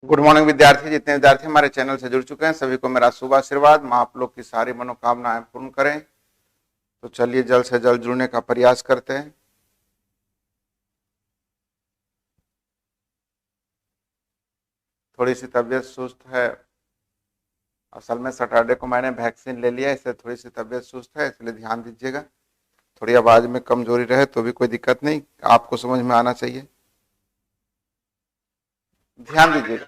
Good morning विद्यार्थी। जितने विद्यार्थी हमारे चैनल से जुड़ चुके हैं सभी को मेरा शुभ आशीर्वाद। माँ आप लोग की सारी मनोकामनाएं पूर्ण करें। तो चलिए जल्द से जल्द जुड़ने का प्रयास करते हैं। थोड़ी सी तबीयत सुस्त है। असल में सैटरडे को मैंने वैक्सीन ले लिया, इससे थोड़ी सी तबीयत सुस्त है, इसलिए ध्यान दीजिएगा। थोड़ी आवाज में कमजोरी रहे तो भी कोई दिक्कत नहीं, आपको समझ में आना चाहिए। ध्यान दीजिएगा।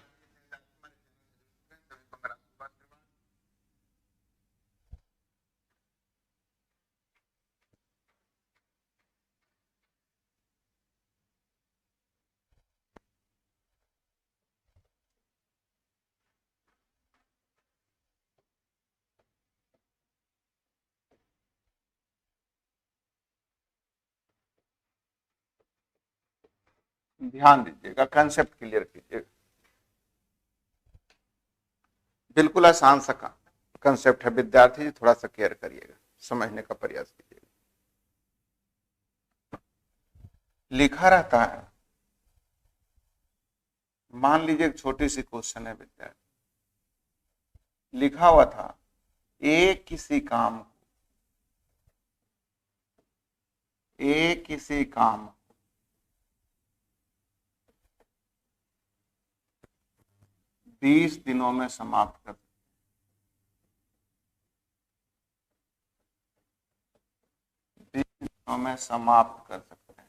ध्यान दीजिएगा, कंसेप्ट क्लियर कीजिएगा। बिल्कुल आसान सा कंसेप्ट है विद्यार्थी जी, थोड़ा सा केयर करिएगा, समझने का प्रयास कीजिएगा। लिखा रहता है, मान लीजिए एक छोटी सी क्वेश्चन है विद्यार्थी, लिखा हुआ था ए किसी काम 20 दिनों में समाप्त कर, 20 दिनों में समाप्त कर सकते हैं।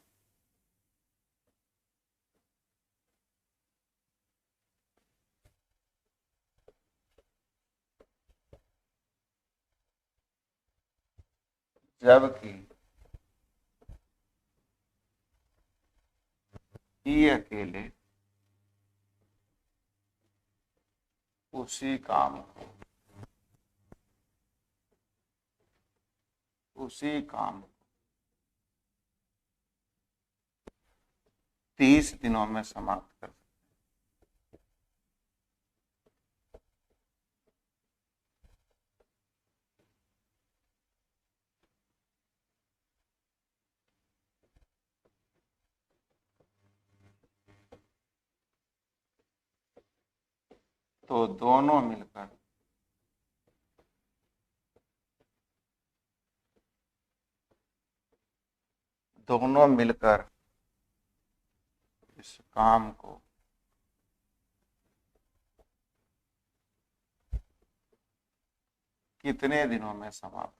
जबकि ये अकेले उसी काम को उसी काम 30 दिनों में समाप्त कर सकते हैं। तो दोनों मिलकर इस काम को कितने दिनों में समाप्त।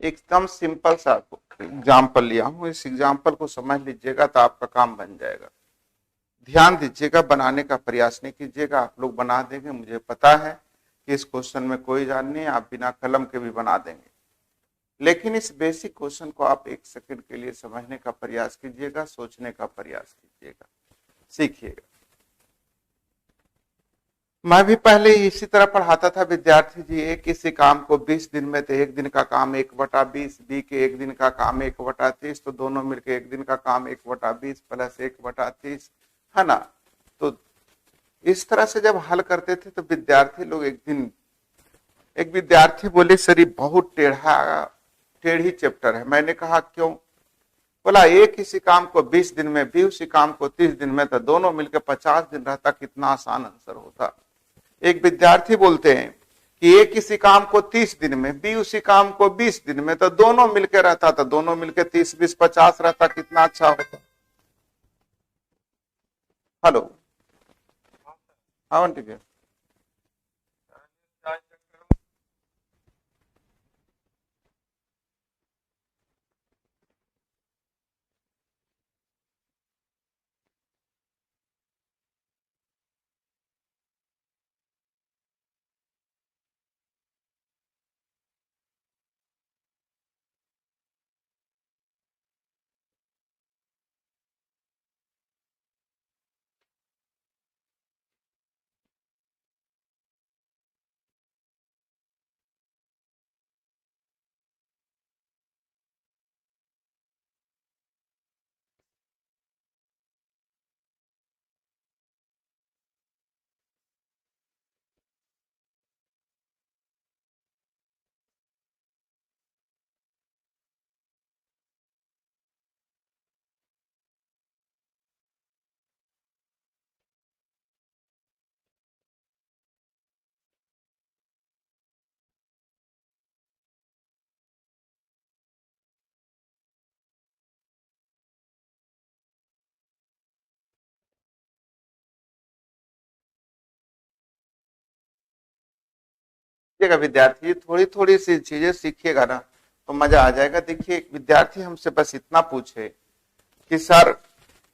एकदम सिंपल सा एग्जाम्पल लिया हूं, इस एग्जाम्पल को समझ लीजिएगा तो आपका काम बन जाएगा। ध्यान दीजिएगा, बनाने का प्रयास नहीं कीजिएगा, आप लोग बना देंगे, मुझे पता है कि इस क्वेश्चन में कोई जान नहीं, आप बिना कलम के भी बना देंगे। लेकिन इस बेसिक क्वेश्चन को आप एक सेकंड के लिए समझने का प्रयास कीजिएगा, सोचने का प्रयास कीजिएगा, सीखिएगा। मैं भी पहले इसी तरह पढ़ाता था विद्यार्थी जी, एक किसी काम को 20 दिन में, तो एक दिन का काम 1/20, बी के एक दिन का काम 1/30, तो दोनों मिलकर एक दिन का काम 1/20 प्लस 1/30 है ना। तो इस तरह से जब हल करते थे तो विद्यार्थी लोग एक विद्यार्थी बोले सर ये बहुत टेढ़ी चैप्टर है। मैंने कहा क्यों? बोला एक किसी काम को 20 दिन में, बी उसी काम को 30 दिन में, तो दोनों मिलकर 50 दिन रहता, कितना आसान आंसर होता। एक विद्यार्थी बोलते हैं कि एक किसी काम को 30 दिन में, बी उसी काम को 20 दिन में, तो दोनों मिलकर रहता, तो दोनों मिलकर 30 20 50 रहता, कितना अच्छा होता। हेलो। हाँ ठीक है। देखिएगा विद्यार्थी, थोड़ी थोड़ी सी चीजें सीखिएगा ना तो मजा आ जाएगा। देखिए एक विद्यार्थी हमसे बस इतना पूछे कि सर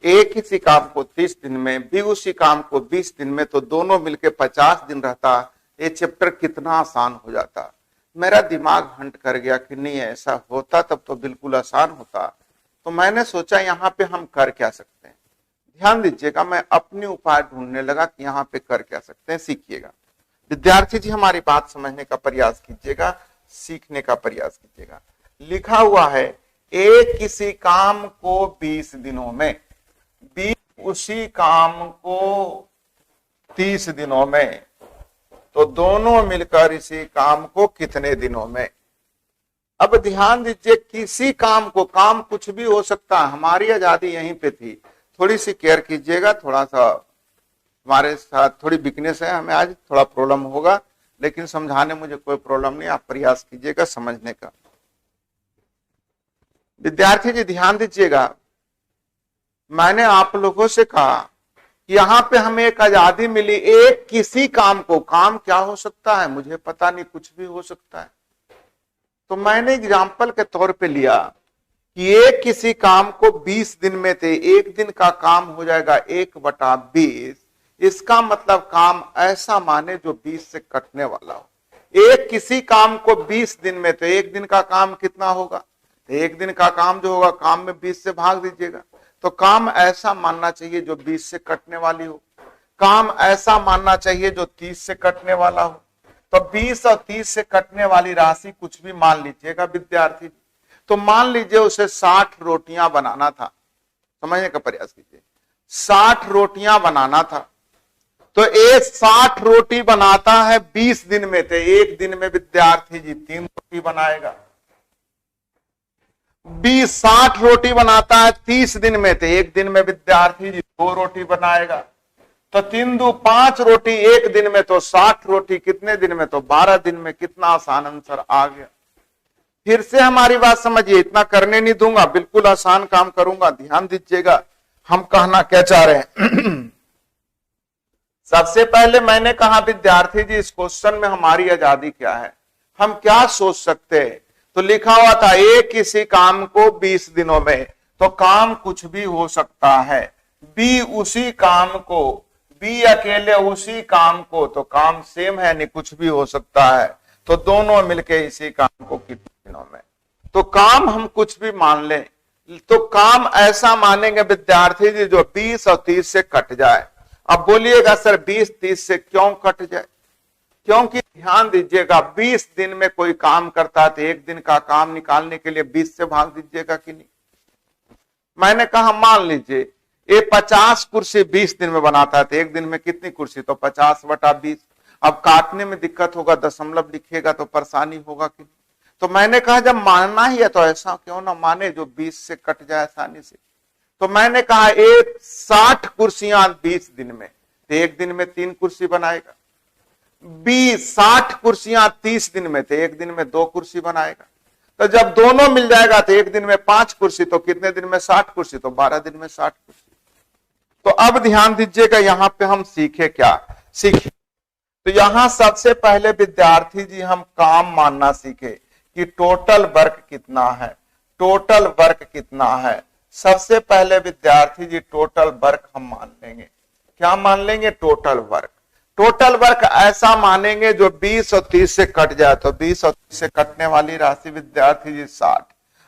एक ही काम को 30 दिन में, भी उसी काम को 20 दिन में, तो दोनों मिलके 50 दिन रहता, ये चैप्टर कितना आसान हो जाता। मेरा दिमाग हंट कर गया कि नहीं ऐसा होता तब तो बिल्कुल आसान होता। तो मैंने सोचा यहाँ पे हम कर क्या सकते हैं। ध्यान दीजिएगा, मैं अपने उपाय ढूंढने लगा कि यहाँ पे कर क्या सकते हैं। सीखिएगा विद्यार्थी जी, हमारी बात समझने का प्रयास कीजिएगा, सीखने का प्रयास कीजिएगा। लिखा हुआ है एक किसी काम को 20 दिनों में, बी उसी काम को 30 दिनों में, तो दोनों मिलकर इसी काम को कितने दिनों में। अब ध्यान दीजिए, किसी काम को, काम कुछ भी हो सकता है, हमारी आजादी यहीं पे थी। थोड़ी सी केयर कीजिएगा, थोड़ा सा हमारे साथ थोड़ी वीकनेस है, हमें आज थोड़ा प्रॉब्लम होगा, लेकिन समझाने मुझे कोई प्रॉब्लम नहीं, आप प्रयास कीजिएगा समझने का। विद्यार्थी जी ध्यान दीजिएगा, मैंने आप लोगों से कहा कि यहाँ पे हमें एक आजादी मिली, एक किसी काम को, काम क्या हो सकता है मुझे पता नहीं, कुछ भी हो सकता है। तो मैंने एग्जाम्पल के तौर पे लिया कि एक किसी काम को 20 दिन में थे, एक दिन का काम हो जाएगा 1/20। इसका मतलब काम ऐसा माने जो 20 से कटने वाला हो। एक किसी काम को 20 दिन में, तो एक दिन का काम कितना होगा, एक दिन का काम जो होगा, काम में 20 से भाग दीजिएगा। तो काम ऐसा मानना चाहिए जो 20 से कटने वाली हो, काम ऐसा मानना चाहिए जो 30 से कटने वाला हो। तो 20 और 30 से कटने वाली राशि कुछ भी मान लीजिएगा विद्यार्थी। तो मान लीजिए उसे 60 रोटियां बनाना था, समझने का प्रयास कीजिए, 60 रोटियां बनाना था। तो एक 60 रोटी बनाता है 20 दिन में, थे एक दिन में विद्यार्थी जी 3 रोटी बनाएगा। 60 रोटी बनाता है 30 दिन में, थे एक दिन में विद्यार्थी जी 2 रोटी बनाएगा। तो 3 दूनी 5 रोटी एक दिन में, तो 60 रोटी कितने दिन में, तो 12 दिन में। कितना आसान आंसर आ गया। फिर से हमारी बात समझिए, इतना करने नहीं दूंगा, बिल्कुल आसान काम करूंगा। ध्यान दीजिएगा हम कहना क्या चाह रहे हैं। सबसे पहले मैंने कहा विद्यार्थी जी इस क्वेश्चन में हमारी आजादी क्या है, हम क्या सोच सकते हैं। तो लिखा हुआ था एक किसी काम को 20 दिनों में, तो काम कुछ भी हो सकता है। बी उसी काम को, बी अकेले उसी काम को, तो काम सेम है नहीं, कुछ भी हो सकता है। तो दोनों मिलके इसी काम को कितने दिनों में। तो काम हम कुछ भी मान लें, तो काम ऐसा मानेंगे विद्यार्थी जी जो 20 और 30 से कट जाए। अब बोलिएगा सर 20-30 से क्यों कट जाए, क्योंकि ध्यान दीजिएगा 20 दिन में कोई काम करता है तो एक दिन का काम निकालने के लिए 20 से भाग दीजिएगा कि नहीं। मैंने कहा मान लीजिए ये 50 कुर्सी 20 दिन में बनाता है तो एक दिन में कितनी कुर्सी, तो 50/20। अब काटने में दिक्कत होगा, दशमलव लिखिएगा तो परेशानी होगा कि नहीं। तो मैंने कहा जब मानना ही है तो ऐसा क्यों ना माने जो 20 से कट जाए आसानी से। तो मैंने कहा एक 60 कुर्सियां 20 दिन में, तो एक दिन में 3 कुर्सी बनाएगा। 60 कुर्सियां 30 दिन में, तो एक दिन में 2 कुर्सी बनाएगा। तो जब दोनों मिल जाएगा तो एक दिन में 5 कुर्सी, तो कितने दिन में 60 कुर्सी, तो 12 दिन में 60 कुर्सी। तो अब ध्यान दीजिएगा यहां पे हम सीखे क्या, सीखे तो यहां सबसे पहले विद्यार्थी जी हम काम मानना सीखे कि टोटल वर्क कितना है, टोटल वर्क कितना है। सबसे पहले विद्यार्थी जी टोटल वर्क हम मान लेंगे। क्या मान लेंगे, टोटल वर्क। टोटल वर्क ऐसा मानेंगे जो 20 और 30 से कट जाए, तो 20 और 30 से कटने वाली राशि विद्यार्थी जी 60।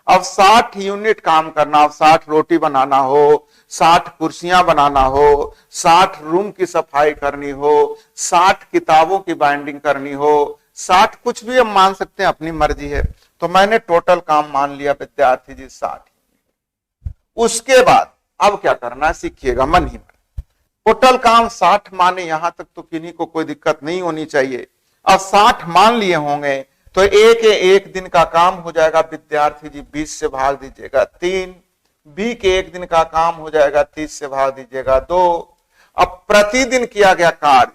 अब 60 यूनिट काम करना, अब 60 रोटी बनाना हो, 60 कुर्सियां बनाना हो, 60 रूम की सफाई करनी हो, 60 किताबों की बाइंडिंग करनी हो, 60 कुछ भी हम मान सकते हैं, अपनी मर्जी है। तो मैंने टोटल काम मान लिया विद्यार्थी जी 60। उसके बाद अब क्या करना है सीखिएगा मन ही मन। टोटल काम 60 माने, यहां तक तो किन्हीं को कोई दिक्कत नहीं होनी चाहिए। अब 60 मान लिए होंगे तो एक दिन का काम हो जाएगा विद्यार्थी जी 20 से भाग दीजिएगा 3। बी के एक दिन का काम हो जाएगा 30 से भाग दीजिएगा 2। अब प्रतिदिन किया गया कार्य,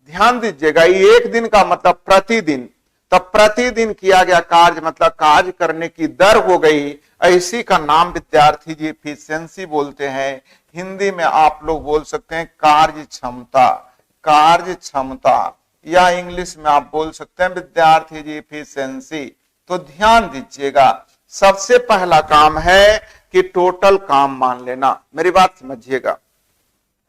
ध्यान दीजिएगा ये एक दिन का मतलब प्रतिदिन, तब प्रतिदिन किया गया कार्य मतलब कार्य करने की दर हो गई। ऐसी का नाम विद्यार्थी जी एफिशिएंसी बोलते हैं। हिंदी में आप लोग बोल सकते हैं कार्य क्षमता, कार्य क्षमता। या इंग्लिश में आप बोल सकते हैं विद्यार्थी जी इफिशिएंसी। तो ध्यान दीजिएगा, सबसे पहला काम है कि टोटल काम मान लेना। मेरी बात समझिएगा,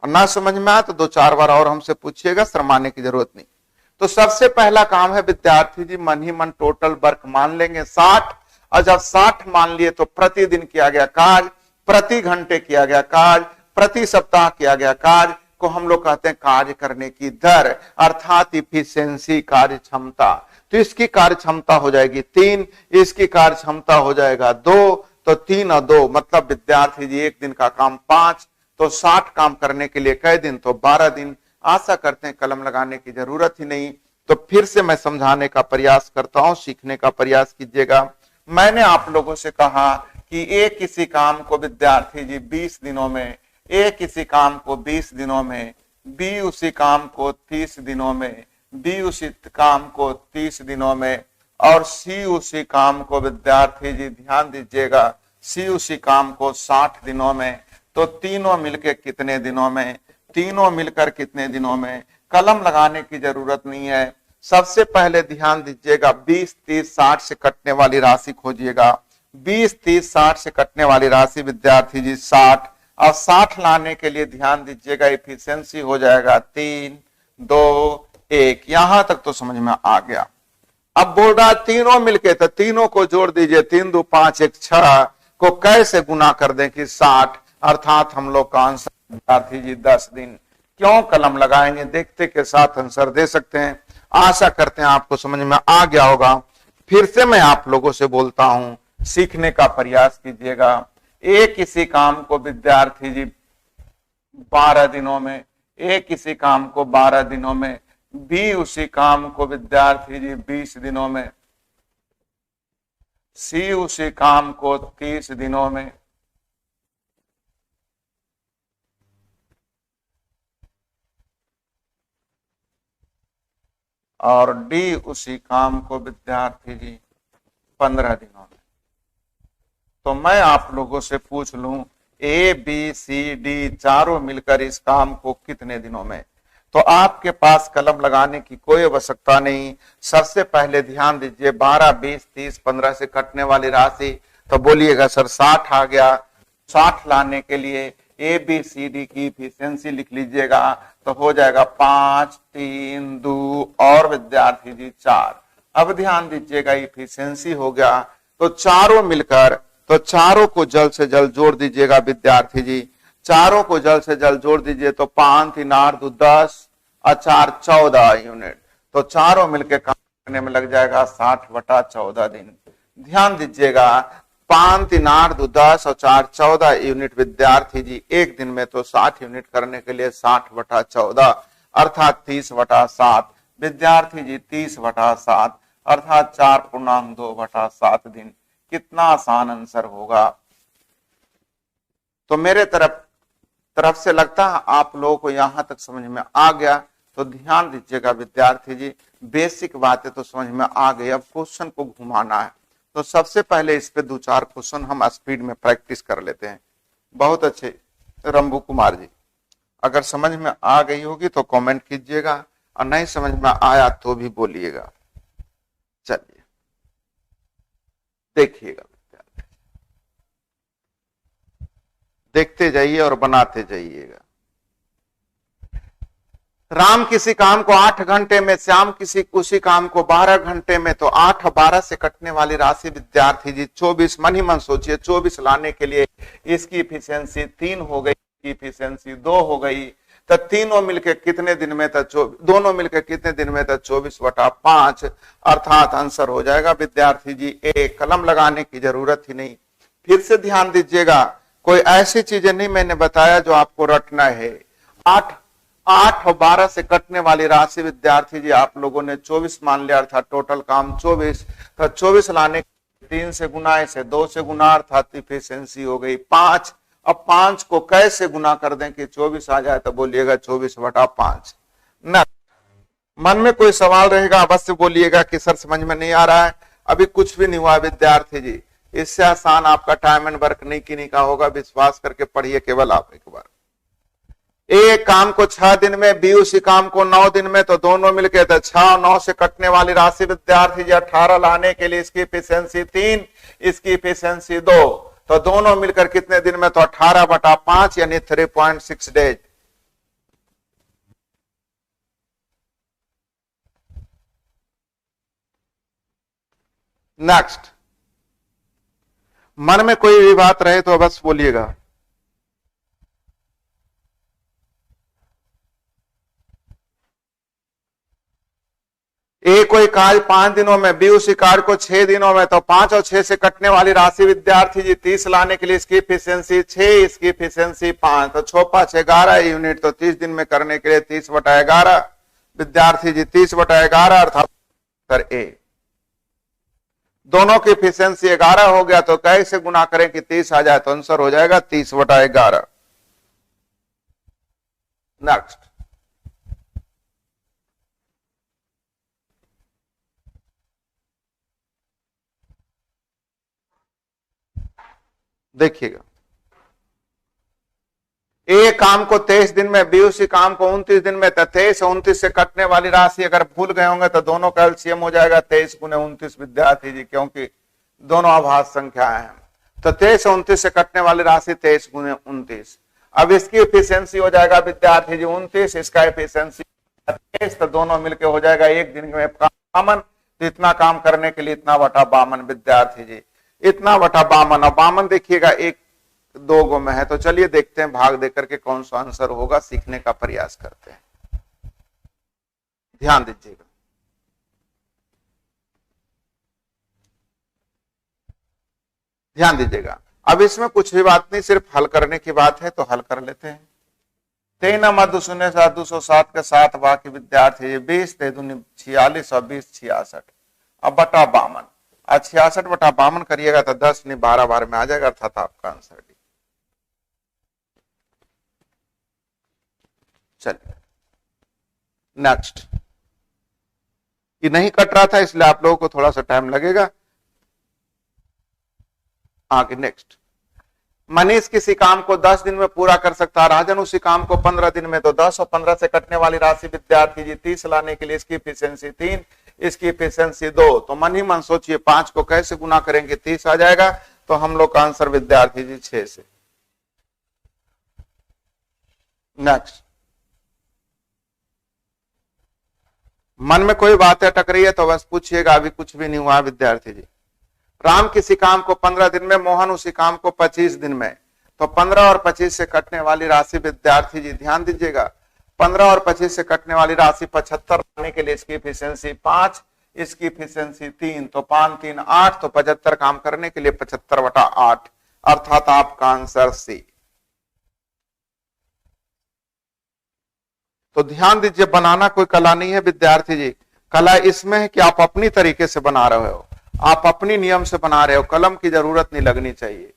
और ना समझ में आए तो 2-4 बार और हमसे पूछिएगा, शर्माने की जरूरत नहीं। तो सबसे पहला काम है विद्यार्थी जी मन ही मन टोटल वर्क मान लेंगे 60, और जब 60 मान लिए तो प्रतिदिन किया गया कार्य, प्रति घंटे किया गया कार्य, प्रति सप्ताह किया गया कार्य को हम लोग कहते हैं कार्य करने की दर, अर्थात इफिशिएंसी, कार्य क्षमता। तो इसकी कार्य क्षमता हो जाएगी 3, इसकी कार्य क्षमता हो जाएगा 2, तो 3 और 2 मतलब विद्यार्थी जी एक दिन का काम 5, तो 60 काम करने के लिए कई दिन, तो 12 दिन। आशा करते हैं कलम लगाने की जरूरत ही नहीं। तो फिर से मैं समझाने का प्रयास करता हूं, सीखने का प्रयास कीजिएगा। मैंने आप लोगों से कहा कि एक किसी काम को विद्यार्थी जी 20 दिनों में, ए किसी काम को 20 दिनों में, बी उसी काम को 30 दिनों में, बी उसी काम को 30 दिनों में, और सी उसी काम को विद्यार्थी जी ध्यान दीजिएगा, सी उसी काम को 60 दिनों में। तो तीनों मिलकर कितने दिनों में, तीनों मिलकर कितने दिनों में। कलम लगाने की जरूरत नहीं है। सबसे पहले ध्यान दीजिएगा 20, 30, 60 से कटने वाली राशि खोजिएगा। 20, 30, 60 से कटने वाली राशि विद्यार्थी जी 60, और 60 लाने के लिए ध्यान दीजिएगा इफिशिएंसी हो जाएगा 3, 2, 1। यहां तक तो समझ में आ गया। अब बोल रहा तीनों मिलके, तो तीनों को जोड़ दीजिए, 3, 2, 5, 1, 6 को कैसे गुना कर दें कि 60, अर्थात हम लोग का आंसर विद्यार्थी जी 10 दिन। क्यों कलम लगाएंगे, देखते के साथ आंसर दे सकते हैं। आशा करते हैं आपको समझ में आ गया होगा। फिर से मैं आप लोगों से बोलता हूं, सीखने का प्रयास कीजिएगा। एक किसी काम को विद्यार्थी जी 12 दिनों में, एक किसी काम को 12 दिनों में, बी उसी काम को विद्यार्थी जी 20 दिनों में, सी उसी काम को 30 दिनों में, और डी उसी काम को विद्यार्थी जी 15 दिनों में। तो मैं आप लोगों से पूछ लूं, ए, बी, सी, डी चारों मिलकर इस काम को कितने दिनों में। तो आपके पास कलम लगाने की कोई आवश्यकता नहीं। सबसे पहले ध्यान दीजिए 12, 20, 30, 15 से कटने वाली राशि, तो बोलिएगा सर 60 आ गया। 60 लाने के लिए ए, बी, सी, डी की इफिशिएंसी लिख लीजिएगा, तो हो जाएगा 5, 3, 2 और विद्यार्थी जी 4। अब ध्यान दीजिएगा इफिशिएंसी हो गया, तो चारों मिलकर, तो चारों को जल्द से जल्द जोड़ दीजिएगा विद्यार्थी जी, चारों को जल्द से जल्द जोड़ दीजिए। तो 5, 3, 8, 2, 10 और 4, 14 यूनिट। तो चारों मिलकर काम करने में लग जाएगा 60/14 दिन। ध्यान दीजिएगा 5, 3, 8, 2, 10 और 4, 14 यूनिट विद्यार्थी जी एक दिन में। तो 60 यूनिट करने के लिए 60/14 अर्थात 30/7 विद्यार्थी जी 30/7 अर्थात 4.2/7 दिन। कितना आसान आंसर होगा। तो मेरे तरफ से लगता है आप लोगों को यहां तक समझ में आ गया। तो ध्यान दीजिएगा विद्यार्थी जी, बेसिक बातें तो समझ में आ गई। अब क्वेश्चन को घुमाना है, तो सबसे पहले इस पे 2-4 क्वेश्चन हम स्पीड में प्रैक्टिस कर लेते हैं। बहुत अच्छे रंभू कुमार जी, अगर समझ में आ गई होगी तो कमेंट कीजिएगा, और नहीं समझ में आया तो भी बोलिएगा। चलिए देखिएगा, देखते जाइए और बनाते जाइएगा। राम किसी काम को 8 घंटे में, श्याम किसी उसी काम को 12 घंटे में। तो 8 और 12 से कटने वाली राशि विद्यार्थी जी 24। मन ही मन सोचिए 24 लाने के लिए इसकी इफिशिएंसी 3 हो गई, इसकी इफिशिएंसी 2 हो गई। तो तीनों मिलकर कितने दिन में था, दोनों मिलकर कितने दिन में था 24/5 अर्थात आंसर हो जाएगा विद्यार्थी जी 1। कलम लगाने की जरूरत ही नहीं। फिर से ध्यान दीजिएगा, कोई ऐसी चीजें नहीं मैंने बताया जो आपको रटना है। 8 और 12 से कटने वाली राशि विद्यार्थी जी आप लोगों ने 24 मान लिया अर्थात टोटल काम 24। तो 24 लाने 3 से गुना, इसे 2 से गुना अर्थात इफिशिएंसी हो गई 5। अब 5 को कैसे गुना कर दें कि 24 आ जाए, तो बोलिएगा 24/5। न मन में कोई सवाल रहेगा अवश्य बोलिएगा कि सर समझ में नहीं आ रहा है। अभी कुछ भी नहीं हुआ विद्यार्थी जी, इससे आसान आपका टाइम एंड वर्क नहीं की नहीं का होगा। विश्वास करके पढ़िए केवल आप एक बार। एक काम को 6 दिन में, बी उसी काम को 9 दिन में, तो दोनों मिलके तो 6 और 9 से कटने वाली राशि विद्यार्थी जी 18 लाने के लिए इसकी एफिशिएंसी 3, इसकी एफिशिएंसी 2, तो दोनों मिलकर कितने दिन में, तो 18/5 यानी 3.6 डेज। नेक्स्ट, मन में कोई भी बात रहे तो बस बोलिएगा। ए कोई कार्य 5 दिनों में, बी उसी कार्य को 6 दिनों में, तो 5 और 6 से कटने वाली राशि विद्यार्थी जी 30 लाने के लिए इसकी एफिशिएंसी 6, इसकी एफिशिएंसी 5, तो 6 5 11 यूनिट, तो 30 दिन में करने के लिए 30/11 विद्यार्थी जी 30/11 अर्थात ए। दोनों की एफिशिएंसी 11 हो गया, तो कैसे गुना करें कि 30 आ जाए, तो आंसर हो जाएगा 30/11। नेक्स्ट, देखिएगा, ए काम को 23 दिन में, बी उसी काम को 29 दिन में, 23 और 29 से कटने वाली राशि अगर भूल गए होंगे तो दोनों का एलसीएम हो जाएगा 23 गुने 29 विद्यार्थी जी, क्योंकि दोनों आभास संख्याएं हैं। तो 23 और 29 से कटने वाली राशि 23 गुने 29। अब इसकी एफिशिएंसी हो जाएगा विद्यार्थी जी 29, इसका एफिशिएंसी 23, तो दोनों मिलकर हो जाएगा एक दिन में 52। तो इतना काम करने के लिए इतना बटा 52 विद्यार्थी जी, इतना बटा 52। और 52 देखिएगा 1 2 गो में है, तो चलिए देखते हैं भाग देकर के कौन सा आंसर होगा, सीखने का प्रयास करते हैं। ध्यान दीजिएगा, ध्यान दीजिएगा। अब इसमें कुछ भी बात नहीं, सिर्फ हल करने की बात है, तो हल कर लेते हैं। 3 मध्य 0 7 207 के साथ बाकी विद्यार्थी 20 3 दूनी 46 और 20 66, अब बटा 52, 66/52 करिएगा तो 10 नहीं 12 बार में आ जाएगा, अर्थात आपका आंसर डी। चलिए नेक्स्ट, ये नहीं कट रहा था इसलिए आप लोगों को थोड़ा सा टाइम लगेगा। आगे नेक्स्ट, मनीष किसी काम को 10 दिन में पूरा कर सकता है, राजन उसी काम को 15 दिन में, तो 10 और 15 से कटने वाली राशि विद्यार्थी जी 30 लाने के लिए इसकी एफिशिएंसी 3, इसकी एफिशिएंसी 2, तो मन ही मन सोचिए 5 को कैसे गुना करेंगे 30 आ जाएगा, तो हम लोग का आंसर विद्यार्थी जी 6 से। नेक्स्ट, मन में कोई बात अटक रही है तो बस पूछिएगा, अभी कुछ भी नहीं हुआ विद्यार्थी जी। राम किसी काम को 15 दिन में, मोहन उसी काम को 25 दिन में, तो 15 और 25 से कटने वाली राशि विद्यार्थी जी ध्यान दीजिएगा, 15 और 25 से कटने वाली राशि 75 लाने के लिए इसकी एफिशिएंसी 5, इसकी एफिशिएंसी 3, तो 5 3 8, तो 75 काम करने के लिए 75/8, अर्थात आपका आंसर सी। तो ध्यान दीजिए, बनाना कोई कला नहीं है विद्यार्थी जी, कला इसमें है कि आप अपनी तरीके से बना रहे हो, आप अपनी नियम से बना रहे हो, कलम की जरूरत नहीं लगनी चाहिए।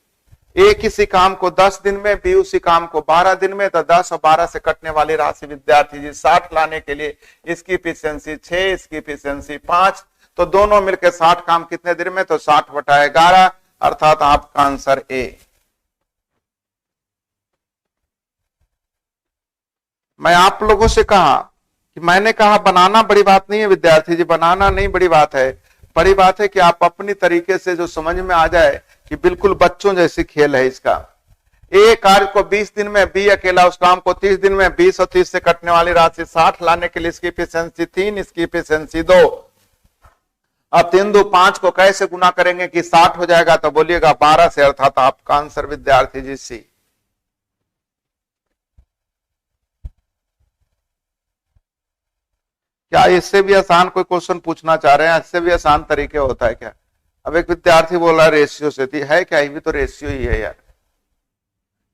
ए किसी काम को 10 दिन में, बी उसी काम को 12 दिन में, तो 10 और 12 से कटने वाली राशि विद्यार्थी जी 60 लाने के लिए इसकी एफिशिएंसी 6, इसकी एफिशिएंसी 5, तो दोनों मिलकर 60 काम कितने दिन में, तो 60/11, अर्थात आपका आंसर ए। मैं आप लोगों से कहा कि मैंने कहा बनाना बड़ी बात नहीं है विद्यार्थी जी, बनाना नहीं बड़ी बात है, बड़ी बात है कि आप अपनी तरीके से जो समझ में आ जाए कि बिल्कुल बच्चों जैसी खेल है इसका। ए कार्य को 20 दिन में, बी अकेला उस काम को 30 दिन में, 20 और 30 से कटने वाली राशि 60 लाने के लिए इसकी एफिशिएंसी 3, इसकी एफिशिएंसी 2। अब 3 2 5 को कैसे गुना करेंगे कि 60 हो जाएगा, तो बोलिएगा 12 से, अर्थात आपका आंसर विद्यार्थी जी सी। क्या इससे भी आसान कोई क्वेश्चन पूछना चाह रहे हैं? इससे भी आसान तरीके होता है क्या? अब एक विद्यार्थी बोल रहा है रेशियो से, है क्या? ये भी तो रेशियो ही है यार।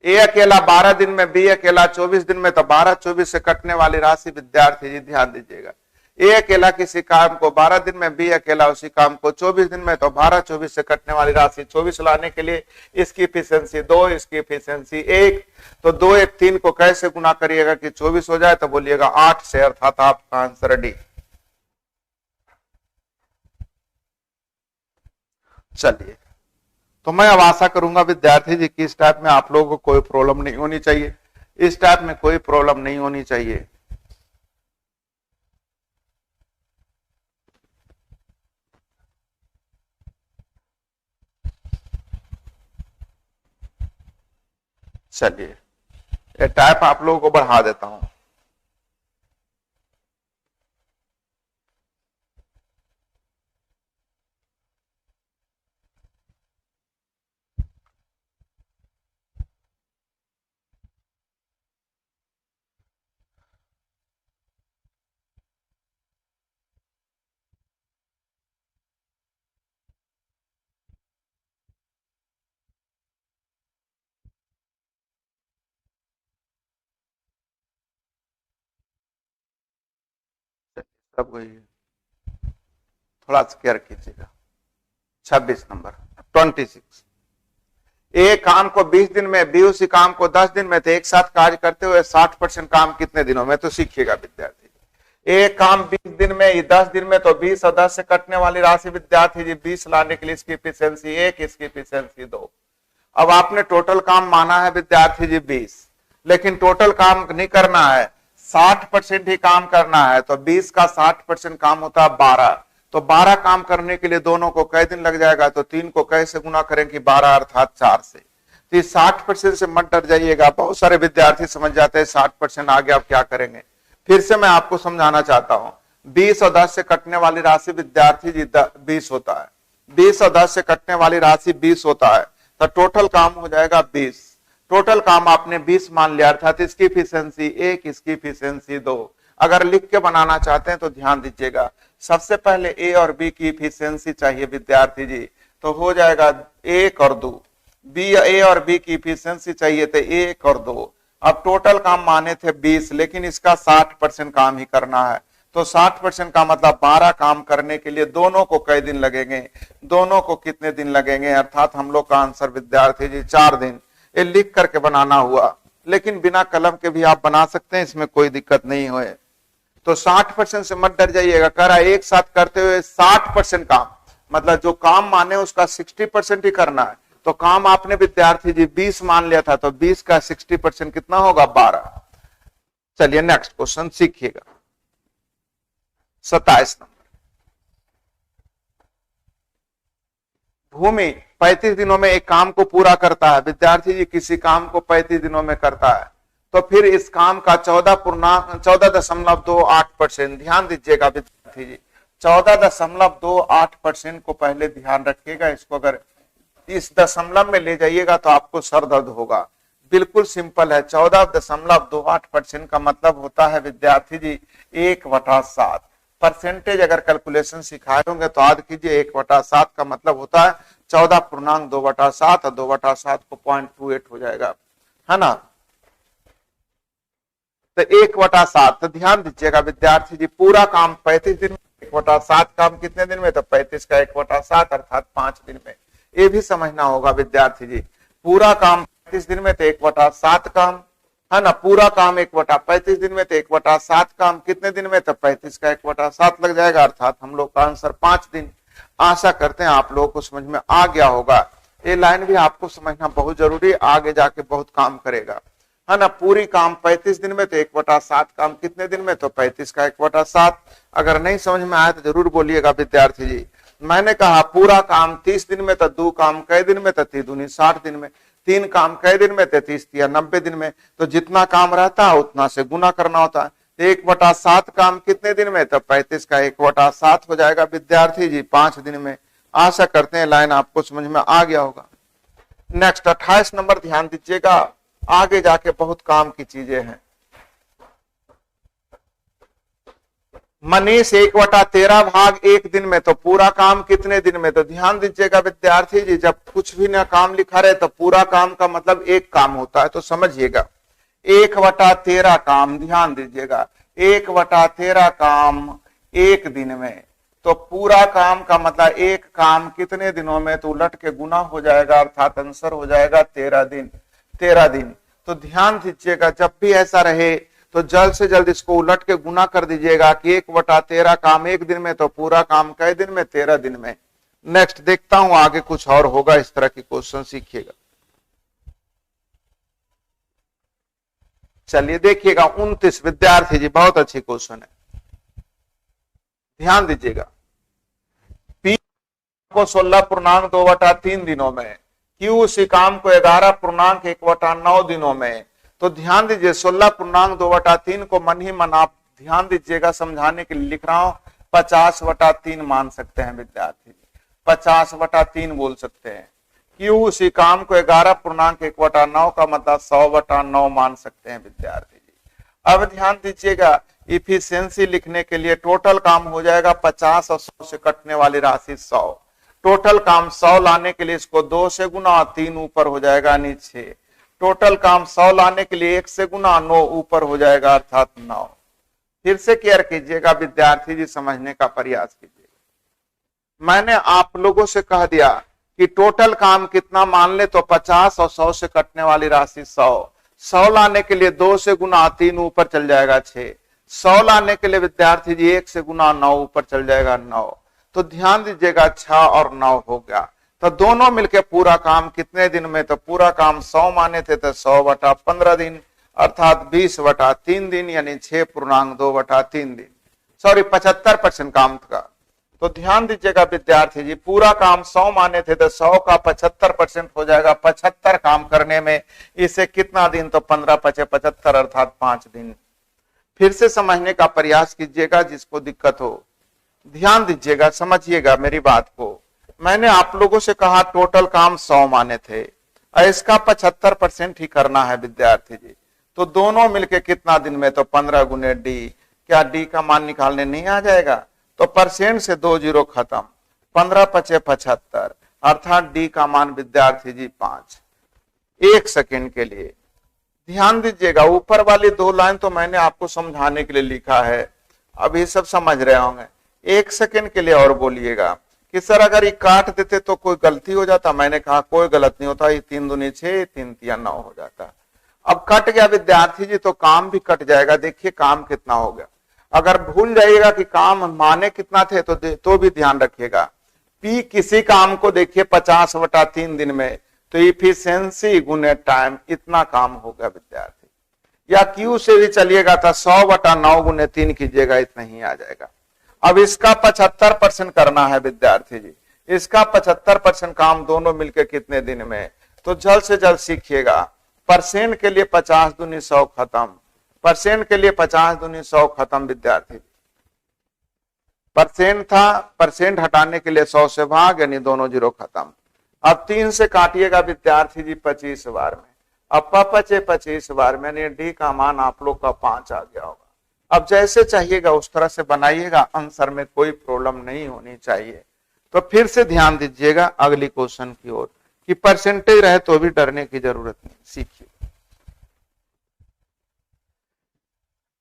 ए अकेला 12 दिन में, बी अकेला 24 दिन में, तो 12 24 से कटने वाली राशि विद्यार्थी जी ध्यान दीजिएगा, ए अकेला किसी काम को 12 दिन में, बी अकेला उसी काम को 24 दिन में, तो 12 24 से कटने वाली राशि 24 लाने के लिए इसकी एफिशिएंसी 2, इसकी एफिशिएंसी 1, तो 2 1 3 को कैसे गुना करिएगा कि 24 हो जाए, तो बोलिएगा 8 से, अर्थात आपका आंसर डी। चलिए, तो मैं अब आशा करूंगा विद्यार्थी जी की इस टाइप में आप लोगों को कोई प्रॉब्लम नहीं होनी चाहिए। इस टाइप में कोई प्रॉब्लम नहीं होनी चाहिए। चलिए ये टाइप आप लोगों को बढ़ा देता हूं। सब वही है, थोड़ा केयर कीजिएगा। 26 नंबर 26, एक काम को 20 दिन में, बी उसी काम को 10 दिन में, तो एक साथ कार्य करते हुए 60% काम कितने दिनों में, तो सीखिएगा विद्यार्थी। एक काम 20 दिन में, 10 दिन में, तो 20 और 10 से कटने वाली राशि विद्यार्थी जी 20 लाने के लिए इसकी एफिशिएंसी 1, इसकी एफिशिएंसी 2। अब आपने टोटल काम माना है विद्यार्थी जी 20, लेकिन टोटल काम नहीं करना है, 60% ही काम करना है, तो 20 का 60% काम होता है 12। तो 12 काम करने के लिए दोनों को कई दिन लग जाएगा, तो 3 को कैसे गुना करें कि 12 अर्थात 4 से। तो 60% से मत डर जाइएगा, बहुत सारे विद्यार्थी समझ जाते हैं 60% आ गया अब क्या करेंगे। फिर से मैं आपको समझाना चाहता हूं, 20 और 10 से कटने वाली राशि विद्यार्थी जी 20 होता है, 20 और 10 से कटने वाली राशि 20 होता है, तो टोटल काम हो जाएगा 20। टोटल काम आपने 20 मान लिया, अर्थात इसकी एफिशिएंसी 1, इसकी एफिशिएंसी 2। अगर लिख के बनाना चाहते हैं तो ध्यान दीजिएगा, सबसे पहले ए और बी की एफिशिएंसी चाहिए विद्यार्थी जी, तो हो जाएगा 1 और 2। बी ए और बी की एफिशिएंसी चाहिए थे 1 और 2। अब टोटल काम माने थे 20, लेकिन इसका 60% काम ही करना है, तो 60% का मतलब 12 काम करने के लिए दोनों को कई दिन लगेंगे, दोनों को कितने दिन लगेंगे, अर्थात हम लोग का आंसर विद्यार्थी जी 4 दिन। ये लिख करके बनाना हुआ, लेकिन बिना कलम के भी आप बना सकते हैं, इसमें कोई दिक्कत नहीं हुए। तो 60% से मत डर जाइएगा, कह रहा है एक साथ करते हुए 60% काम, मतलब जो काम माने उसका 60% ही करना है। तो काम आपने विद्यार्थी जी 20 मान लिया था, तो 20 का 60% कितना होगा 12। चलिए नेक्स्ट क्वेश्चन सीखिएगा। 27 नंबर, भूमि 35 दिनों में एक काम को पूरा करता है, विद्यार्थी जी किसी काम को 35 दिनों में करता है, तो फिर इस काम का 14.28%, ध्यान दीजिएगा विद्यार्थी जी 14.28% को पहले ध्यान रखिएगा। इसको अगर इस दशमलव में ले जाइएगा तो आपको सर दर्द होगा। बिल्कुल सिंपल है, 14.28% का मतलब होता है विद्यार्थी जी 1/7। परसेंटेज अगर कैलकुलेशन सिखाए होंगे तो याद कीजिए 1/7 का मतलब होता है 14.2/7 और 2/7 को 0.28 हो जाएगा, है ना। तो 1/7, तो ध्यान दीजिएगा विद्यार्थी जी पूरा काम 35 दिन में, 1/7 काम कितने दिन में, तो 35 का 1/7 अर्थात 5 दिन में। ये भी समझना होगा विद्यार्थी जी, पूरा काम 35 दिन में तो 1/7 काम, है ना। पूरा काम 1/35 दिन में तो 1/7 काम कितने दिन में, तो 35 का 1/7 लग जाएगा, अर्थात हम लोग का आंसर 5 दिन। आशा करते हैं आप लोगों को समझ में आ गया होगा। ये लाइन भी आपको समझना बहुत जरूरी है, आगे जाके बहुत काम करेगा, है ना। पूरी काम 35 दिन में तो 1/7 काम कितने दिन में, तो 35 का 1/7। अगर नहीं समझ में आया तो जरूर बोलिएगा विद्यार्थी जी। मैंने कहा पूरा काम 30 दिन में, तो 2 काम कई दिन में, तो 3 दूनी 60 दिन में, 3 काम कई दिन में, तो 30 या 90 दिन में। तो जितना काम रहता है उतना से गुना करना होता है। 1/7 काम कितने दिन में, तो 35 का 1/7 हो जाएगा विद्यार्थी जी 5 दिन में। आशा करते हैं लाइन आपको समझ में आ गया होगा। नेक्स्ट 28 नंबर, ध्यान दीजिएगा, आगे जाके बहुत काम की चीजें हैं। मनीष 1/13 भाग 1 दिन में, तो पूरा काम कितने दिन में, तो ध्यान दीजिएगा विद्यार्थी जी, जब कुछ भी ना काम लिखा रहे तो पूरा काम का मतलब एक काम होता है, तो समझिएगा 1/13 काम, ध्यान दीजिएगा 1/13 काम 1 दिन में, तो पूरा काम का मतलब एक काम कितने दिनों में, तो उलट के गुना हो जाएगा, अर्थात आंसर हो जाएगा 13 दिन। 13 दिन, तो ध्यान दीजिएगा जब भी ऐसा रहे तो जल्द से जल्द इसको उलट के गुना कर दीजिएगा कि 1/13 काम 1 दिन में, तो पूरा काम कई दिन में, 13 दिन में। नेक्स्ट देखता हूं आगे कुछ और होगा, इस तरह की क्वेश्चन सीखिएगा। चलिए देखिएगा 29 विद्यार्थी जी, बहुत अच्छी क्वेश्चन है, ध्यान दीजिएगा। पी को 16.2/3 दिनों में, क्यू उसी काम को 11.1/9 दिनों में। तो ध्यान दीजिए 16.2/3 को मन ही मन आप ध्यान दीजिएगा, समझाने के लिए लिख रहा हूं, 50/3 मान सकते हैं विद्यार्थी, 50/3 बोल सकते हैं। क्यू उसी काम को 11.1/9 का मतलब 100/9 मान सकते हैं विद्यार्थी जी। अब ध्यान दीजिएगा, इफिशियंसी लिखने के लिए टोटल काम हो जाएगा 50 और 100 से कटने वाली राशि 100। टोटल काम 100 लाने के लिए इसको 2 से गुना, 3 ऊपर हो जाएगा यानी 6। टोटल काम 100 लाने के लिए 1 से गुना, 9 ऊपर हो जाएगा अर्थात 9। फिर से केयर कीजिएगा विद्यार्थी जी, समझने का प्रयास कीजिएगा। मैंने आप लोगों से कह दिया कि टोटल काम कितना मान ले, तो 50 और 100 से कटने वाली राशि 100। 100 लाने के लिए 2 से गुना, 3 ऊपर चल जाएगा 6। 100 लाने के लिए विद्यार्थी जी 1 से गुना, 9 ऊपर चल जाएगा 9। तो ध्यान दीजिएगा 6 और 9 हो गया। तो दोनों मिलके पूरा काम कितने दिन में, तो पूरा काम 100 माने थे तो 100/15 दिन अर्थात 20/3 दिन यानी 6.2/3 दिन, सॉरी 75% काम का। तो ध्यान दीजिएगा विद्यार्थी जी, पूरा काम 100 माने थे तो 100 का 75% हो जाएगा 75 काम करने में। इसे कितना दिन, तो 15 × 5 = 75 अर्थात 5 दिन। फिर से समझने का प्रयास कीजिएगा जिसको दिक्कत हो, ध्यान दीजिएगा, समझिएगा मेरी बात को। मैंने आप लोगों से कहा टोटल काम 100 माने थे और इसका 75% ही करना है विद्यार्थी जी। तो दोनों मिलके कितना दिन में, तो 15 × D। क्या D का मान निकालने नहीं आ जाएगा, तो परसेंट से 2 जीरो खत्म, 15 × 5 = 75 अर्थात D का मान विद्यार्थी जी 5। 1 सेकेंड के लिए ध्यान दीजिएगा, ऊपर वाली 2 लाइन तो मैंने आपको समझाने के लिए लिखा है, अब ये सब समझ रहे होंगे। 1 सेकेंड के लिए और बोलिएगा कि सर अगर ये काट देते तो कोई गलती हो जाता। मैंने कहा कोई गलत नहीं होता, ये 3 दूनी 6, 3 तिया 9 हो जाता। अब कट गया विद्यार्थी जी तो काम भी कट जाएगा। देखिए काम कितना हो गया। अगर भूल जाइएगा कि काम माने कितना थे तो भी ध्यान रखिएगा। पी किसी काम को देखिए 50/3 दिन में, तो इफिशियंसी गुने टाइम इतना काम हो गया विद्यार्थी। या क्यू से भी चलिएगा तो 100/9 × 3 कीजिएगा, इतना ही आ जाएगा। अब इसका 75% करना है विद्यार्थी जी, इसका 75% काम दोनों मिलकर कितने दिन में, तो जल्द से जल्द सीखिएगा। परसेंट के लिए 50 दूनी 100 खत्म, परसेंट के लिए 50 दूनी 100 खत्म विद्यार्थी। परसेंट था, परसेंट हटाने के लिए 100 से भाग यानी दोनों जीरो खत्म। अब 3 से काटिएगा विद्यार्थी जी 25 बार में। अब 25 बार में यानी डी का मान आप लोग का 5 आ गया होगा। अब जैसे चाहिएगा उस तरह से बनाइएगा, आंसर में कोई प्रॉब्लम नहीं होनी चाहिए। तो फिर से ध्यान दीजिएगा अगली क्वेश्चन की ओर कि परसेंटेज रहे तो भी डरने की जरूरत नहीं, सीखिए।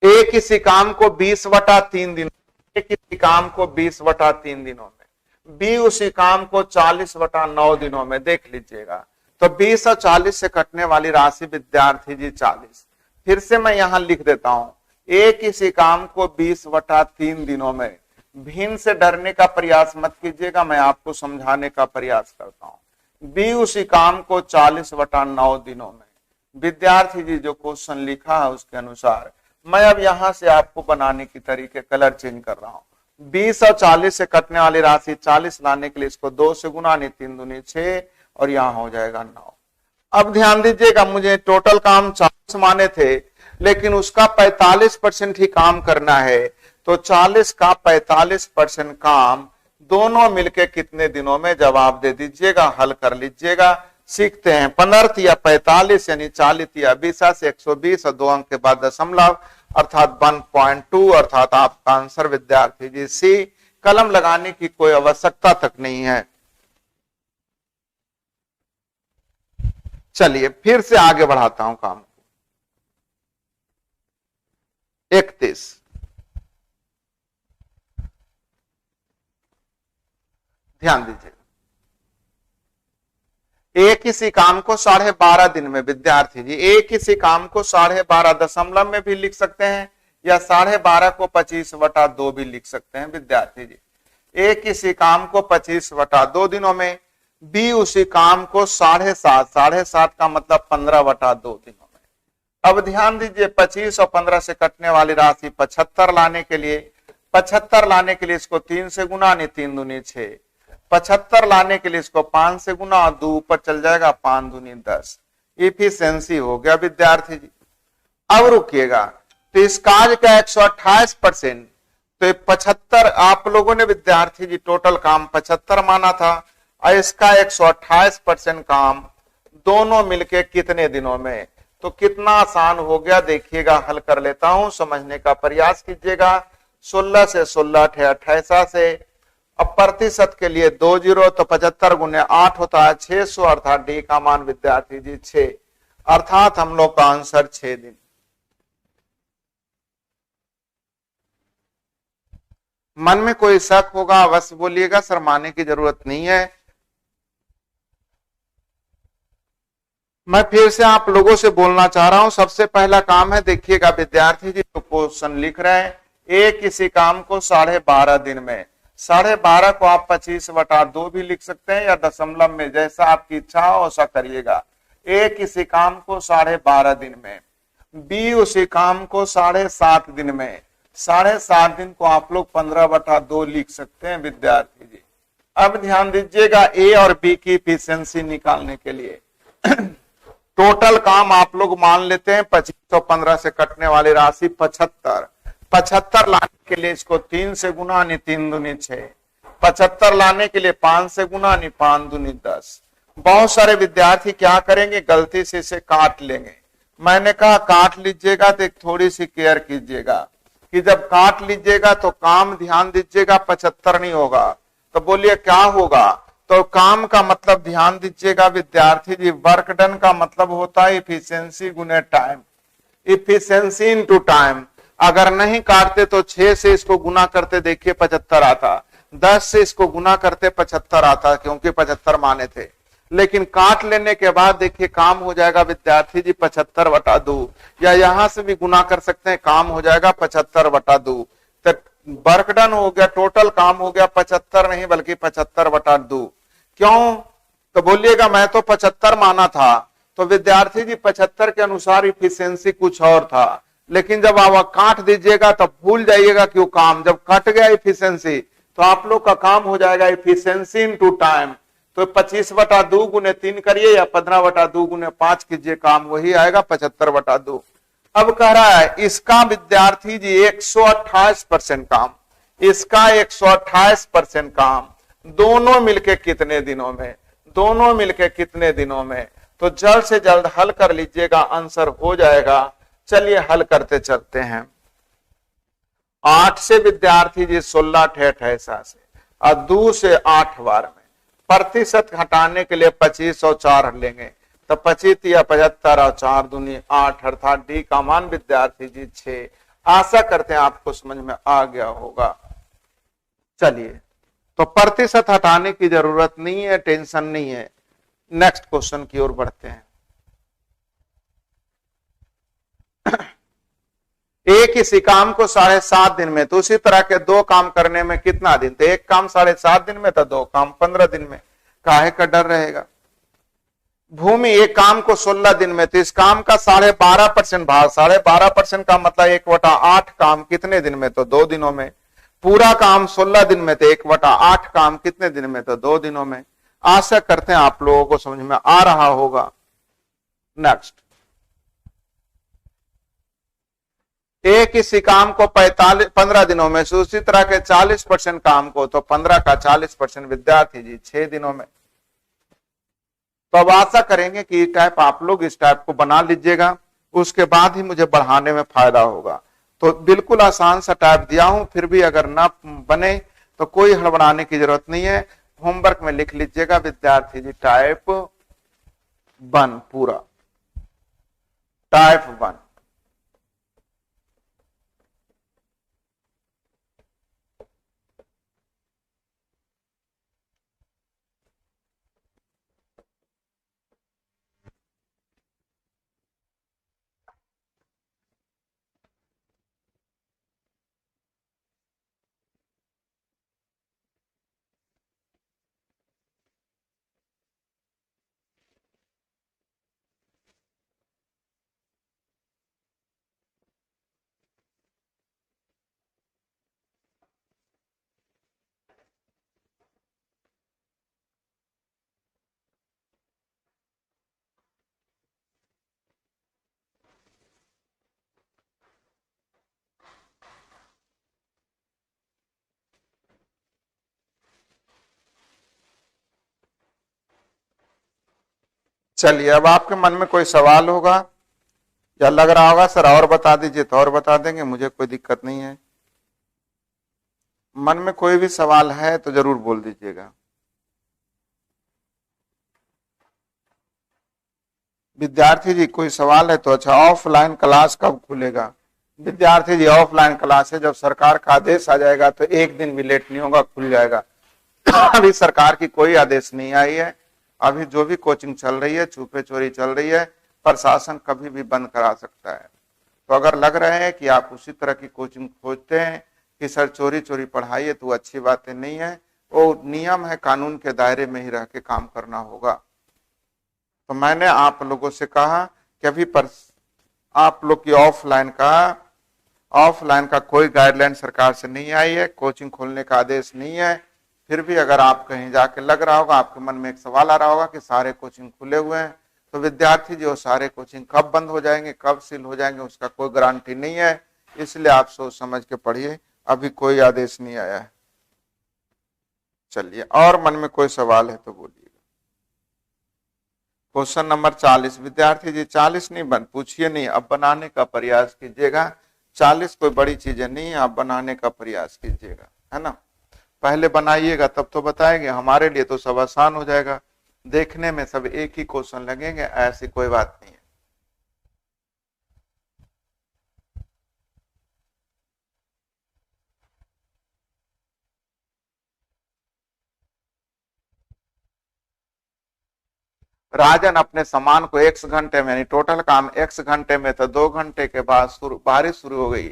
ए किसी काम को 20/3 दिनों, ए किसी काम को 20/3 दिनों में, बी उसी काम को 40/9 दिनों में। देख लीजिएगा तो 20 और 40 से कटने वाली राशि विद्यार्थी जी 40। फिर से मैं यहां लिख देता हूं, ए किसी काम को 20/3 दिनों में। भिन्न से डरने का प्रयास मत कीजिएगा, मैं आपको समझाने का प्रयास करता हूं। बी उसी काम को 40/9 दिनों में। विद्यार्थी जी जो क्वेश्चन लिखा है उसके अनुसार मैं अब यहां से आपको बनाने की तरीके कलर चेंज कर रहा हूं। 20 और 40 से कटने वाली राशि 40 लाने के लिए इसको 2 से गुना, 3 दूनी 6 और यहां हो जाएगा 9। अब ध्यान दीजिएगा, मुझे टोटल काम 40 माने थे लेकिन उसका 45% ही काम करना है। तो 40 का 45% काम दोनों मिलके कितने दिनों में, जवाब दे दीजिएगा, हल कर लीजिएगा। सीखते हैं 15 या 45 यानी 40 या 20 से 120 और 2 अंक के बाद दशमलव अर्थात 1.2 अर्थात आपका आंसर विद्यार्थी जी सी। कलम लगाने की कोई आवश्यकता तक नहीं है। चलिए फिर से आगे बढ़ाता हूं काम को। 31 ध्यान दीजिए, एक किसी काम को 12.5 दिन में विद्यार्थी जी, एक किसी काम को 12.5 दशमलव में भी लिख सकते हैं या 12.5 को 25/2 भी लिख सकते हैं विद्यार्थी जी। एक किसी काम को 25/2 दिनों में, बी उसी काम को 7.5 का मतलब 15/2 दिनों में। अब ध्यान दीजिए 25 और 15 से कटने वाली राशि 75 लाने के लिए, 75 लाने के लिए इसको 3 से गुना, नहीं 3 दूनी 6, 75 लाने के लिए इसको 5 से गुना और 2 ऊपर चल जाएगा, 5 दूनी 10। इफिशियंसी हो गया विद्यार्थी जी। अब रुकिएगा, तो इस कार्य का 128%, तो 75 आप लोगों ने विद्यार्थी जी टोटल काम 75 माना था, और इसका 128% काम दोनों मिलके कितने दिनों में, तो कितना आसान हो गया देखिएगा। हल कर लेता हूं, समझने का प्रयास कीजिएगा। 16 से 16 28 से, अब प्रतिशत के लिए 2 जीरो, तो 75 गुने 8 होता है 600, अर्थात डी का मान विद्यार्थी जी 6, अर्थात हम लोग का आंसर 6 दिन। मन में कोई शक होगा अवश्य बोलिएगा, शर्माने की जरूरत नहीं है। मैं फिर से आप लोगों से बोलना चाह रहा हूं, सबसे पहला काम है, देखिएगा विद्यार्थी जी जो क्वेश्चन लिख रहे हैं, एक किसी काम को 12.5 दिन में, 12.5 को आप 25/2 भी लिख सकते हैं या दशमलव में, जैसा आपकी इच्छा हो वैसा करिएगा। ए किसी काम को 12.5 दिन में, बी उसी काम को 7.5 दिन में, 7.5 दिन को आप लोग 15/2 लिख सकते हैं विद्यार्थी जी। अब ध्यान दीजिएगा, ए और बी की इफिशियंसी निकालने के लिए टोटल काम आप लोग मान लेते हैं 2515 से कटने वाली राशि 75, 75 लाने के लिए इसको 3 से गुना, नहीं 3 दूनी 6, 75 लाने के लिए 5 से गुना, नहीं 5 दूनी 10। बहुत सारे विद्यार्थी क्या करेंगे, गलती से इसे काट लेंगे। मैंने कहा काट लीजिएगा तो एक थोड़ी सी केयर कीजिएगा कि जब काट लीजिएगा तो काम ध्यान दीजिएगा 75 नहीं होगा, तो बोलिए क्या होगा, तो काम का मतलब ध्यान दीजिएगा विद्यार्थी जी, वर्क डन का मतलब होता है इफिशियंसी गुने टाइम, इफिशियंसी इनटू टाइम। अगर नहीं काटते तो 6 से इसको गुना करते देखिए 75 आता, 10 से इसको गुना करते 75 आता, क्योंकि 75 माने थे, लेकिन काट लेने के बाद देखिए काम हो जाएगा विद्यार्थी जी 75/2, या यहां से भी गुना कर सकते हैं, काम हो जाएगा 75/2, तो वर्क डन हो गया, टोटल काम हो गया 75 नहीं बल्कि 75/2। क्यों, तो बोलिएगा मैं तो 75 माना था, तो विद्यार्थी जी 75 के अनुसार इफिशियंसी कुछ और था, लेकिन जब आप काट दीजिएगा तब भूल जाइएगा क्यों काम, जब कट गया इफिशियंसी तो आप लोग का काम हो जाएगा इफिशियंसी इनटू टाइम, तो 25/2 गुने 3 करिए या 15/2 गुने 5 कीजिए, काम वही आएगा 75/2। अब कह रहा है इसका विद्यार्थी जी 128% काम, इसका 128% काम दोनों मिलके कितने दिनों में, दोनों मिलके कितने दिनों में, तो जल्द से जल्द हल कर लीजिएगा, आंसर हो जाएगा। चलिए हल करते चलते हैं। 8 से विद्यार्थी जी 16 28 से, और 2 से 8 बार में, प्रतिशत घटाने के लिए 25 और 4 लेंगे, तो 25 या 75 और 4 दूनी 8, अर्थात डी का मान विद्यार्थी जी 6। आशा करते हैं आपको समझ में आ गया होगा। चलिए, तो प्रतिशत हटाने की जरूरत नहीं है, टेंशन नहीं है। नेक्स्ट क्वेश्चन की ओर बढ़ते हैं। एक इसी काम को 7.5 दिन में, तो उसी तरह के 2 काम करने में कितना दिन, तो एक काम 7.5 दिन में, तो 2 काम 15 दिन में, काहे का डर रहेगा। भूमि एक काम को 16 दिन में, तो इस काम का 12.5% भाग, 12.5% का मतलब 1/8 काम कितने दिन में, तो 2 दिनों में। पूरा काम 16 दिन में, तो 1/8 काम कितने दिन में, तो 2 दिनों में। आशा करते हैं आप लोगों को समझ में आ रहा होगा। नेक्स्ट, एक इसी काम को 15 दिनों में, उसी तरह के 40% काम को, तो 15 का 40% विद्यार्थी जी 6 दिनों में। तो अब आशा करेंगे कि ये टाइप आप लोग इस टाइप को बना लीजिएगा, उसके बाद ही मुझे बढ़ाने में फायदा होगा। तो बिल्कुल आसान सा टाइप दिया हूं, फिर भी अगर ना बने तो कोई हड़बड़ाने की जरूरत नहीं है। होमवर्क में लिख लीजिएगा विद्यार्थी जी, टाइप 1 पूरा, टाइप 1। चलिए, अब आपके मन में कोई सवाल होगा या लग रहा होगा सर और बता दीजिए, तो और बता देंगे, मुझे कोई दिक्कत नहीं है। मन में कोई भी सवाल है तो जरूर बोल दीजिएगा। विद्यार्थी जी कोई सवाल है तो अच्छा। ऑफलाइन क्लास कब खुलेगा? विद्यार्थी जी ऑफलाइन क्लास है, जब सरकार का आदेश आ जाएगा तो एक दिन भी लेट नहीं होगा, खुल जाएगा। अभी सरकार की कोई आदेश नहीं आई है। अभी जो भी कोचिंग चल रही है छुपे चोरी चल रही है, प्रशासन कभी भी बंद करा सकता है। तो अगर लग रहे हैं कि आप उसी तरह की कोचिंग खोजते हैं कि सर चोरी चोरी पढ़ाइए, तो अच्छी बातें नहीं है। वो नियम है, कानून के दायरे में ही रह के काम करना होगा। तो मैंने आप लोगों से कहा कि अभी पर आप लोग की ऑफलाइन का कोई गाइडलाइन सरकार से नहीं आई है, कोचिंग खोलने का आदेश नहीं है। फिर भी अगर आप कहीं जाके लग रहा होगा, आपके मन में एक सवाल आ रहा होगा कि सारे कोचिंग खुले हुए हैं, तो विद्यार्थी जो सारे कोचिंग कब बंद हो जाएंगे, कब सील हो जाएंगे, उसका कोई गारंटी नहीं है। इसलिए आप सोच समझ के पढ़िए, अभी कोई आदेश नहीं आया है। चलिए, और मन में कोई सवाल है तो बोलिए। Question number 40। विद्यार्थी जी 40 नहीं पूछिए नहीं, अब बनाने का प्रयास कीजिएगा। 40 कोई बड़ी चीजें नहीं है, आप बनाने का प्रयास कीजिएगा, है ना। पहले बनाइएगा तब तो बताएंगे, हमारे लिए तो सब आसान हो जाएगा। देखने में सब एक ही क्वेश्चन लगेंगे, ऐसी कोई बात नहीं है। राजन अपने सामान को x घंटे में, यानी टोटल काम x घंटे में, तो 2 घंटे के बाद बारिश शुरू हो गई,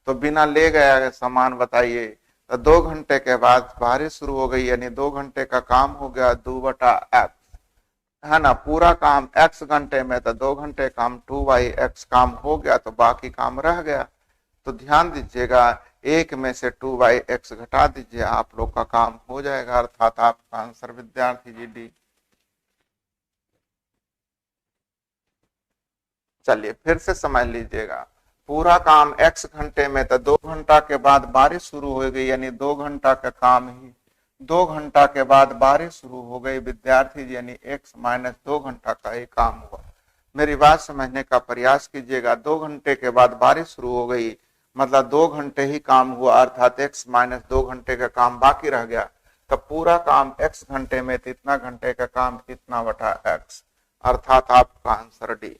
तो बिना ले गया सामान बताइए, तो 2 घंटे के बाद बारिश शुरू हो गई, यानी 2 घंटे का काम हो गया 2/x, है ना। पूरा काम x घंटे में, तो 2 घंटे काम 2/x काम हो गया, तो बाकी काम रह गया। तो ध्यान दीजिएगा, एक में से 2/x घटा दीजिए, आप लोग का काम हो जाएगा, अर्थात आपका आंसर विद्यार्थी जी डी। चलिए फिर से समझ लीजिएगा, पूरा काम x घंटे में, तो 2 घंटा के बाद बारिश शुरू हो गई, यानी 2 घंटा का काम ही 2 घंटा के बाद बारिश शुरू हो गई विद्यार्थी जी, यानी x माइनस 2 घंटा का ही काम हुआ। मेरी बात समझने का प्रयास कीजिएगा, 2 घंटे के बाद बारिश शुरू हो गई, मतलब 2 घंटे ही काम हुआ, अर्थात x माइनस 2 घंटे का काम बाकी रह गया। तो पूरा काम x घंटे में, तो इतना घंटे का काम कितना बटा x, अर्थात आपका आंसर डी।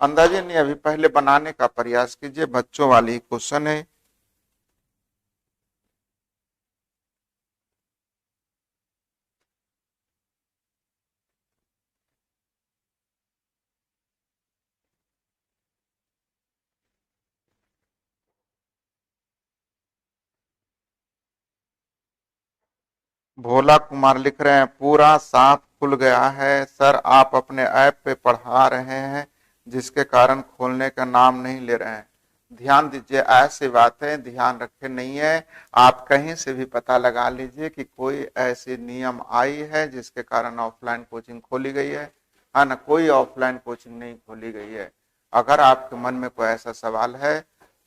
अंदाजे नहीं, अभी पहले बनाने का प्रयास कीजिए, बच्चों वाली क्वेश्चन है। भोला कुमार लिख रहे हैं, पूरा साफ खुल गया है सर, आप अपने ऐप पे पढ़ा रहे हैं जिसके कारण खोलने का नाम नहीं ले रहे हैं। ध्यान दीजिए, ऐसी बातें ध्यान रखे नहीं है। आप कहीं से भी पता लगा लीजिए कि कोई ऐसी नियम आई है जिसके कारण ऑफलाइन कोचिंग खोली गई है ना। कोई ऑफलाइन कोचिंग नहीं खोली गई है। अगर आपके मन में कोई ऐसा सवाल है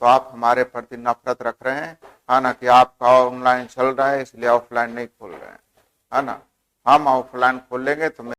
तो आप हमारे प्रति नफरत रख रहे हैं, है ना, कि आपका ऑनलाइन चल रहा है इसलिए ऑफलाइन नहीं खोल रहे हैं, है ना। हम ऑफलाइन खोलेंगे तो